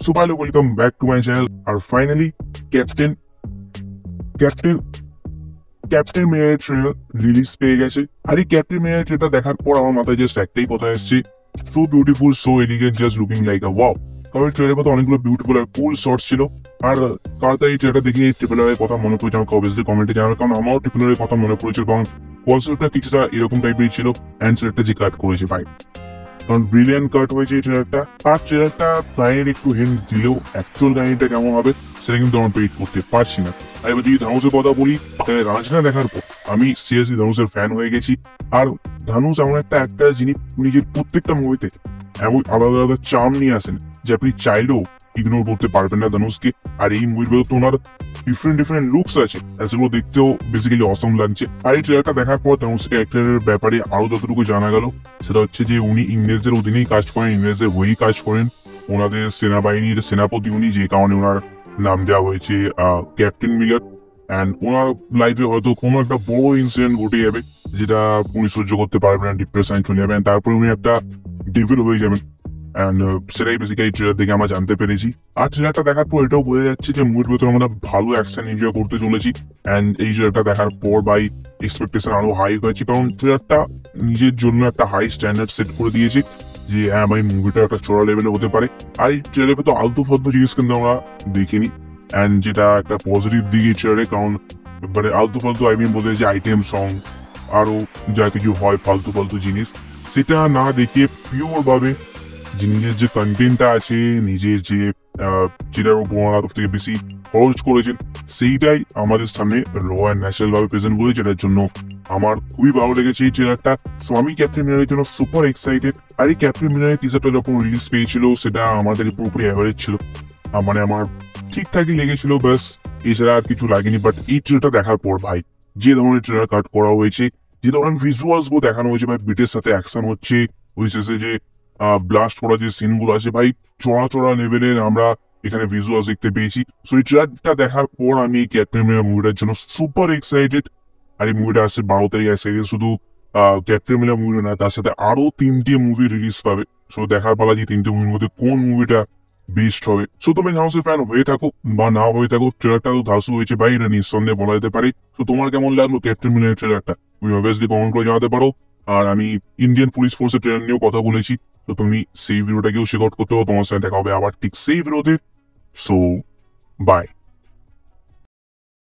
So ভালো, welcome back to my channel. আর finally captain captain captain মেয়ারের trailer release পেয়ে গেছে। আর এই ক্যাপ্টেন মেয়ারের ট্রেলার দেখার পর আমার মাথায় জাস্ট একটাই কথা এসেছে, so beautiful, so elegant, just looking like আ ওয়াও। কারণ ট্রেলারের মধ্যে অনেকগুলো বিউটিফুল আর কুল শর্টস ছিল। আর কার এই ট্রেলারটা দেখে এই ট্রিপলারের কথা মনে পড়েছে আমাকে অবভিয়াসলি কমেন্টে জানাবে, কারণ আমারও ট্রিপলারের কথা মনে পড়েছে, কারণ কনসেপ্টটা কিছুটা এরকম টাইপের ছিল। অ্যান্ড ট্রেলারটা যে কাট করেছে ভাই, কারণ ব্রিলিয়ান্ট কাট হয়েছে এই ট্রেলারটা। আর ট্রেলারটা গানের একটু হিন্ট দিলেও অ্যাকচুয়াল গানটা কেমন হবে সেটা কিন্তু আমরা প্রেডিক্ট করতে পারছি না। আর এবার যদি ধানুষের কথা বলি, তাহলে রাজনা দেখার পর আমি সিরিয়াসলি ধানুষের ফ্যান হয়ে গেছি। আর ধানুষ এমন একটা অ্যাক্টর যিনি নিজের প্রত্যেকটা মুভিতে এমন আলাদা আলাদা চার্ম নিয়ে আসেন যে আপনি চাইলেও ইগনোর করতে পারবেন না ধানুষকে। আর এই মুভির ভেতর তো ওনার ডিফারেন্ট লুকস আছে, সেগুলো দেখতেও বেসিক্যালি অসম লাগছে। আর এই ট্রেলারটা দেখার পর ধানুষ ক্যারেক্টারের ব্যাপারে আরো যতটুকু জানা গেল, সেটা হচ্ছে যে উনি ইংরেজদের অধীনেই কাজ করেন, ইংরেজদের হয়েই কাজ করেন। ওনাদের সেনাবাহিনীর সেনাপতি উনি, যে কারণে ওনার নাম দেওয়া হয়েছে ক্যাপ্টেন মিলার। অ্যান্ড ওনার লাইফে হয়তো কোনো একটা বড় ইনসিডেন্ট ঘটে যাবে যেটা উনি সহ্য করতে পারবেন না, ডিপ্রেশন চলে যাবেন, তারপরে উনি একটা ডেভিল হয়ে যাবেন। অ্যান্ড সেটাই বেসিক্যালি ট্রেলার দেখে আমরা জানতে পেরেছি। আর ট্রেলারটা দেখার পর এটাও বোঝা যাচ্ছে যে মুভির ভেতরে আমরা ভালো অ্যাকশন এনজয় করতে চলেছি। অ্যান্ড এই ট্রেলারটা দেখার পর বাই এক্সপেকটেশন আরো হাই হয়েছে, কারণ ট্রেলারটা নিজের জন্য একটা হাই স্ট্যান্ডার্ড সেট করে দিয়েছে যে হ্যাঁ ভাই, মুভিটা একটা চড়া লেভেলে হতে পারে। আর এই ট্রেলারে তো আলতু ফালতু জিনিস কিন্তু আমরা দেখিনি, অ্যান্ড যেটা একটা পজিটিভ দিকে ট্রেলারে, কারণ মানে আলতু ফালতু বলতে যে আইটেম সং আরো যা কিছু হয় ফালতু ফালতু জিনিস, সেটা না দেখে পিওর ভাবে যে নিজের যে কন্টেন্টটা আছে, নিজের যে যেটার উপর ওনারা থেকে বেশি খরচ করেছেন, সেইটাই আমাদের সামনে র অ্যান্ড ন্যাচারাল ভাবে প্রেজেন্ট করে, যেটার জন্য আমার খুবই ভালো লেগেছে এই ট্রেলারটা। সো আমি ক্যাপ্টেন মিনারের জন্য সুপার এক্সাইটেড। আর এই ক্যাপ্টেন মিনারের টিজারটা যখন রিলিজ পেয়েছিল, সেটা আমাদের পুরোপুরি অ্যাভারেজ ছিল, মানে আমার ঠিকঠাকই লেগেছিল, ব্যাস এছাড়া আর কিছু লাগেনি। বাট এই ট্রেলারটা দেখার পর ভাই, যে ধরনের ট্রেলার কাট করা হয়েছে, যে ধরনের ভিজুয়ালস গুলো দেখানো হয়েছে ভাই, বিটের সাথে অ্যাকশন হচ্ছে, হয়েছে যে ব্লাস্ট করা যে সিন গুলো আছে ভাই, চড়া চড়া লেভেলের আমরা এখানে ভিজুয়ালস দেখতে পেয়েছি। সো এই ট্রেলারটা দেখার পর আমি এই ক্যাপ্টেন মিনার মুভিটার জন্য সুপার এক্সাইটেড। আর এই মুভিটা আসছে 12 তারিখ আসছে। শুধু ক্যাপ্টেন মিনার মুভি না, তার সাথে আরো 3টে মুভি রিলিজ পাবে। সো দেখার পালা যে 3টে মুভির মধ্যে কোন মুভিটা বেস্ট হবে। সো তুমি ধানুসের ফ্যান হয়ে থাকো বা না হয়ে থাকো, ট্রেলারটা তো ধাসু হয়েছে ভাই, এটা নিঃসন্দেহে বলা যেতে পারে। তো তোমার কেমন লাগলো ক্যাপ্টেন মিনার ট্রেলারটা, তুমি অবভিয়াসলি কমেন্ট করে জানাতে পারো। আর আমি ইন্ডিয়ান পুলিশ ফোর্সের ট্রেলার নিয়েও কথা বলেছি, তো তুমি সেই ভিডিওটাকেও চেক আউট করতে পারো। তোমার সাথে দেখা হবে আবার ঠিক সেই ভিডিওতে। So by.